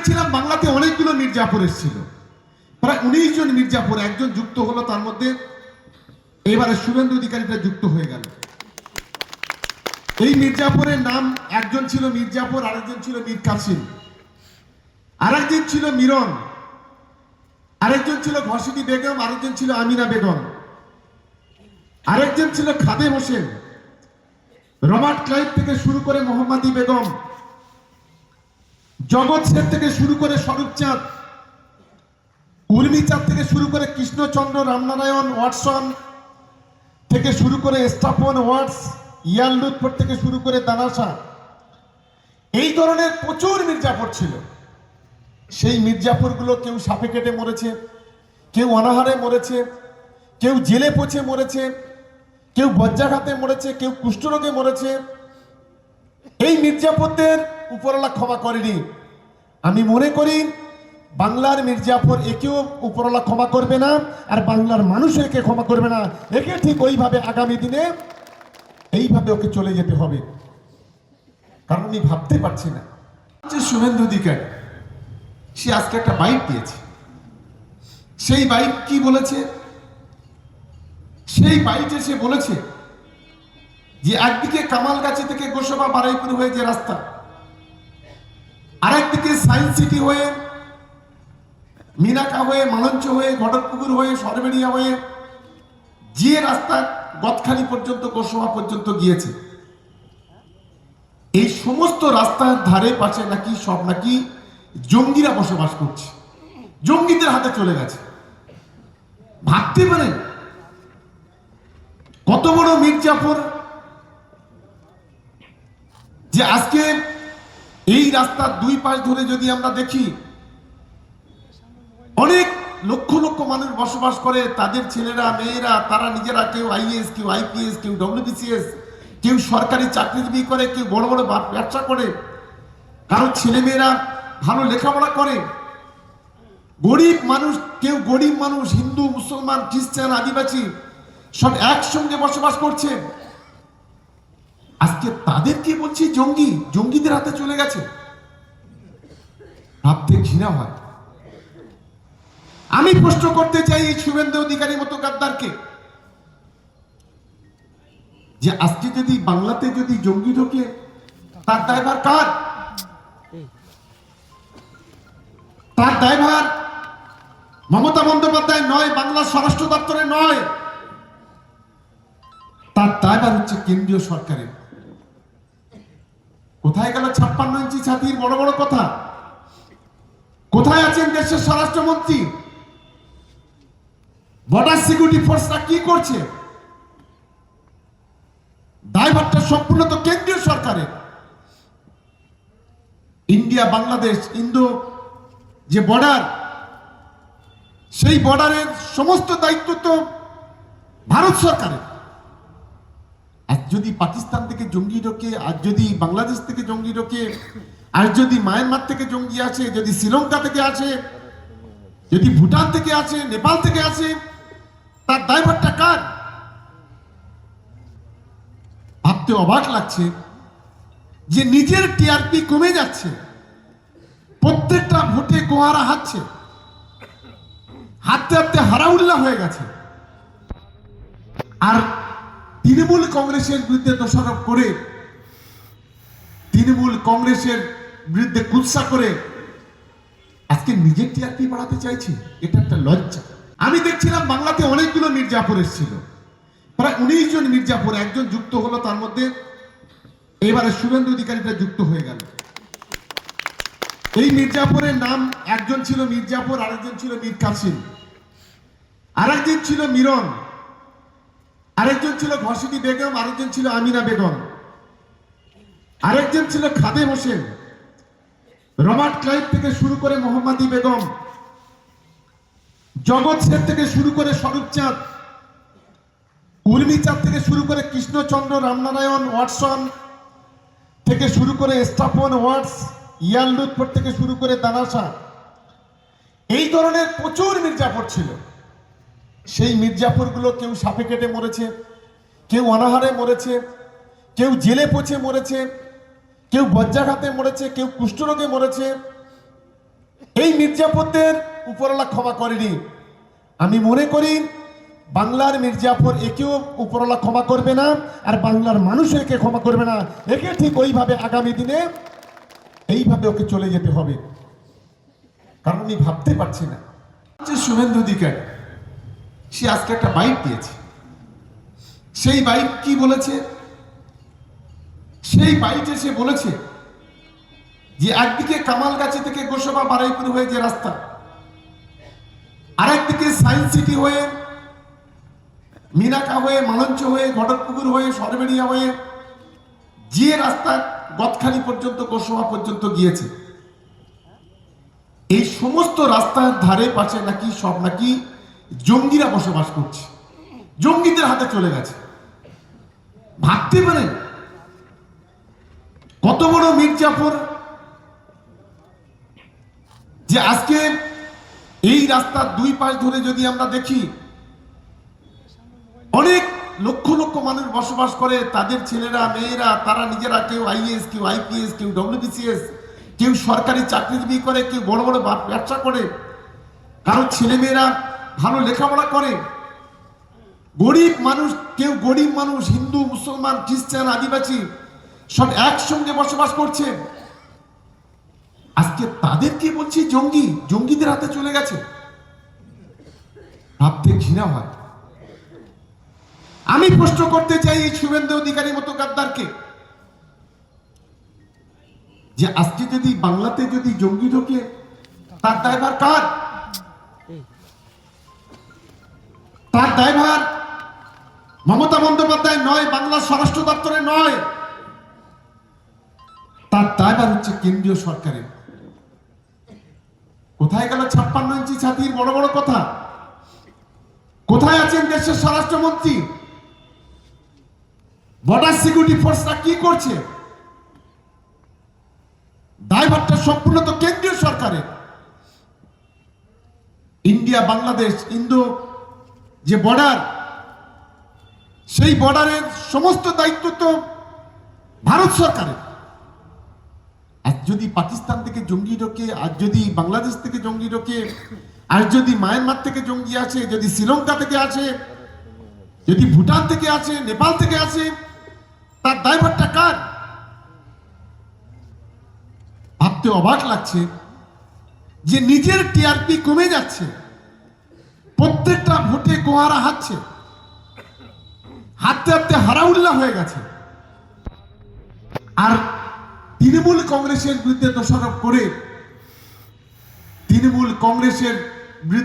দেখছিলাম বাংলাতে অনেকগুলো মির্জাপুর এসেছিল, প্রায় 19 জন মির্জাপুর, একজন যুক্ত হলো, তার মধ্যে এবারে শুভেন্দু অধিকারীটা যুক্ত হয়ে গেল। এই মির্জাপুরের নাম, একজন ছিল মির্জাপুর, আরেকজন ছিল মীর কাসিম, আরেকজন ছিল মিরন, আরেকজন ছিল ঘসিটি বেগম, আরেকজন ছিল আমিনা বেগম, আরেকজন ছিল খাদেম হোসেন, রবার্ট ক্লাইভ থেকে শুরু করে মোহাম্মদী বেগম, জগৎ শেঠ থেকে শুরু করে স্বরূপ চাঁদ, উর্মি চাঁদ থেকে শুরু করে কৃষ্ণচন্দ্র রামনারায়ণ ওয়াটসন থেকে শুরু করে স্টাফন ওয়াটস, ইয়ারলুৎফোর্ড থেকে শুরু করে দানাসা, এই ধরনের প্রচুর মির্জাপুর ছিল। সেই মির্জাপুরগুলো কেউ সাপে কেটে মরেছে, কেউ অনাহারে মরেছে, কেউ জেলে পচে মরেছে, কেউ বজ্রাঘাতে মরেছে, কেউ কুষ্ঠরোগে মরেছে। এই মির্জাপুরদের উপরওয়ালা ক্ষমা করেনি। আমি মনে করি বাংলার মির্জাপুর একেও উপরওয়ালা ক্ষমা করবে না, আর বাংলার মানুষ একে ক্ষমা করবে না। একে ঠিক ওইভাবে আগামী দিনে এইভাবে ওকে চলে যেতে হবে। কারণ আমি ভাবতে পারছি না যে শুভেন্দু অধিকারী সে আজকে একটা বাইট দিয়েছে। সেই বাইট কি বলেছে? সেই বাইটে সে বলেছে যে একদিকে কামালগাছি থেকে গোসবা বারুইপুর হয়ে যে রাস্তা, আরেকদিকে সায়েন্স সিটি হয়ে, মিনাকা হয়ে, মালঞ্চ হয়ে, ঘটকপুকুর হয়ে, সরবেড়িয়া হয়ে যে রাস্তা গদখালি পর্যন্ত, গোসবা পর্যন্ত গিয়েছে, এই সমস্ত রাস্তার ধারে পাশে নাকি সব নাকি জঙ্গিরা বসবাস করছে, জঙ্গিদের হাতে চলে গেছে। ভাবতে পারেন কত বড় মির্জাপুর, যে আজকে এই রাস্তার দুই পাশ ধরে যদি আমরা দেখি অনেক লক্ষ লক্ষ মানুষ বসবাস করে, তাদের ছেলেরা মেয়েরা তারা নিজেরা কেউ আইএএস, কেউ আইপিএস, কেউ ডব্লিউবিসিএস, কেউ সরকারি চাকরিজীবী করে, কেউ বড় বড় ব্যবসা করে, কারো ছেলে মেয়েরা ভালো লেখাপড়া করে। গরিব মানুষ, কেউ গরিব মানুষ, হিন্দু, মুসলমান, খ্রিস্টান, আদিবাসী সব একসঙ্গে বসবাস করছে। আজকে তাদেরকে বলছি জঙ্গি, জঙ্গিদের হাতে চলে গেছে। ভাবতে ঘৃণা হয়। আমি প্রশ্ন করতে চাই এই শুভেন্দু অধিকারী মতো গাদ্দারকে, যে আজকে যদি বাংলাতে যদি জঙ্গি ঢোকে, তার দায়ভার কার? তার দায়ভার মমতা বন্দ্যোপাধ্যায় নয়, বাংলার স্বরাষ্ট্র দপ্তরে নয়, তার দায়ভার হচ্ছে কেন্দ্রীয় সরকারের। কোথায় গেল 56 ইঞ্চি ছাতির বড় বড় কথা? কোথায় আছেন দেশের স্বরাষ্ট্রমন্ত্রী? বর্ডার সিকিউরিটি ফোর্সরা কি করছে? দায়ভারটা সম্পূর্ণ তো কেন্দ্রীয় সরকারের। ইন্ডিয়া বাংলাদেশ ইন্দো যে বর্ডার, সেই বর্ডারের সমস্ত দায়িত্ব তো ভারত সরকারের। আর যদি পাকিস্তান থেকে জঙ্গি ঢোকে, আর যদি বাংলাদেশ থেকে জঙ্গি ঢোকে, আর যদি মায়ানমার থেকে জঙ্গি আসে, যদি শ্রীলঙ্কা থেকে আসে, যদি ভুটান থেকে আসে, নেপাল থেকে আসে, তার দায়ভারটা কার? ভাবতে অবাক লাগছে যে নিজের টিআরপি কমে যাচ্ছে, প্রত্যেকটা ভোটে গোহারা হাঁটছে, হাঁটতে হাঁটতে হারাউল্লাহ হয়ে গেছে। আর তৃণমূল কংগ্রেসের বিরুদ্ধে দোষারোপ করে, তৃণমূল কংগ্রেসের বিরুদ্ধে কুৎসা করে আজকে নিজের টিআরপি বাড়াতে চাইছে। এটা একটা লজ্জা। আমি দেখছিলাম বাংলাতে অনেকগুলো মির্জাপুর এসেছিল, প্রায় 19 জন মির্জাপুর, একজন যুক্ত হলো, তার মধ্যে এবারে শুভেন্দু অধিকারীটা যুক্ত হয়ে গেল। এই মির্জাপুরের নাম, একজন ছিল মির্জাপুর, আরেকজন ছিল মীর কাসিম, আরেকজন ছিল মিরন, আরেকজন ছিল ঘসিটি বেগম, আরেকজন ছিল আমিনা বেগম, আরেকজন ছিল খাদেম হোসেন, রবার্ট ক্লাইভ থেকে শুরু করে মোহাম্মদী বেগম, জগৎ শেঠ থেকে শুরু করে স্বরূপ চাঁদ, উর্মি চাঁদ থেকে শুরু করে কৃষ্ণচন্দ্র রামনারায়ণ ওয়াটসন থেকে শুরু করে স্টাফন ওয়াটস, ইয়ারলুৎফোর্ড থেকে শুরু করে দানাসা, এই ধরনের প্রচুর মির্জাপুর ছিল। সেই মির্জাপুরগুলো কেউ সাপে কেটে মরেছে, কেউ অনাহারে মরেছে, কেউ জেলে পচে মরেছে, কেউ বজ্রাঘাতে মরেছে, কেউ কুষ্ঠরোগে মরেছে। এই মির্জাপুরদের উপরওয়ালা ক্ষমা করেনি। আমি মনে করি বাংলার মির্জাপুর একেও উপরওয়ালা ক্ষমা করবে না, আর বাংলার মানুষ একে ক্ষমা করবে না। একে ঠিক ওইভাবে আগামী দিনে এইভাবে ওকে চলে যেতে হবে। কারণ আমি ভাবতে পারছি না যে শুভেন্দু অধিকারী সে আজকে একটা বাইট দিয়েছে। সেই বাইট কি বলেছে? সেই বাইটে সে বলেছে যে একদিকে কামালগাছি থেকে গোসাবা বারুইপুর হয়ে যে রাস্তা, আরেকদিকে সায়েন্স সিটি হয়ে মিনাকা হয়ে মালঞ্চ হয়ে ঘটকপুকুর হয়ে সরবেড়িয়া হয়ে যে রাস্তা গদখালি পর্যন্ত গোসাবা পর্যন্ত গিয়েছে, এই সমস্ত রাস্তার ধারে পাশে নাকি সব নাকি জঙ্গিরা বসবাস করছে, জঙ্গিদের হাতে চলে গেছে। ভাবতে পারেন কত বড় মির্জাপুর, যে আজকে এই রাস্তার দুই পাশ ধরে যদি আমরা দেখি অনেক লক্ষ লক্ষ মানুষ বসবাস করে, তাদের ছেলেরা মেয়েরা তারা নিজেরা কেউ আইএস, কেউ আইপিএস, কেউ ডব্লিউবিসিএস, কেউ সরকারি চাকরিজীবী করে, কেউ বড় বড় ব্যবসা করে, কারো ছেলে মেয়েরা ভালো লেখাপড়া করে। গরিব মানুষ, কেউ গরিব মানুষ, হিন্দু মুসলমান খ্রিস্টান আদিবাসী সব একসঙ্গে বসবাস করছে। আজকে তাদেরকে বলছি জঙ্গি, জঙ্গিদের হাতে চলে গেছে। ভাবতে ঘৃণা হয়। আমি প্রশ্ন করতে চাই এই শুভেন্দু অধিকারী মতো গাদ্দারকে, যে আজকে যদি বাংলাতে যদি জঙ্গি ঢোকে তার দায়ভার কার? তার দায়ভার মমতা বন্দ্যোপাধ্যায় নয়, বাংলা স্বরাষ্ট্র দপ্তরে নয়, তার দায়ভার হচ্ছে কেন্দ্রীয় সরকারের। কোথায় গেল 56 ইঞ্চি ছাতির বড় বড় কথা? কোথায় আছেন দেশের স্বরাষ্ট্রমন্ত্রী? বর্ডার সিকিউরিটি ফোর্সরা কি করছে? দায়ভারটা সম্পূর্ণ তো কেন্দ্রীয় সরকারের। ইন্ডিয়া বাংলাদেশ ইন্দো যে বর্ডার, সেই বর্ডারের সমস্ত দায়িত্ব তো ভারত সরকারের। আর যদি পাকিস্তান থেকে জঙ্গি ঢোকে, আর যদি বাংলাদেশ থেকে জঙ্গি ঢোকে, আর যদি মায়ানমার থেকে জঙ্গি আসে, যদি শ্রীলঙ্কা থেকে আসে, যদি ভুটান থেকে আসে, নেপাল থেকে আসে, তার দায়ভারটা কার? ভাবতে অবাক লাগছে যে নিজের টিআরপি কমে যাচ্ছে, প্রত্যেকটা ভোটে গোহারা হারছে, হাঁটতে হাঁটতে হারাউল্লাহ হয়ে গেছে। আর তৃণমূল কংগ্রেসের বিরুদ্ধে দোষারোপ করে তৃণমূল কংগ্রেসের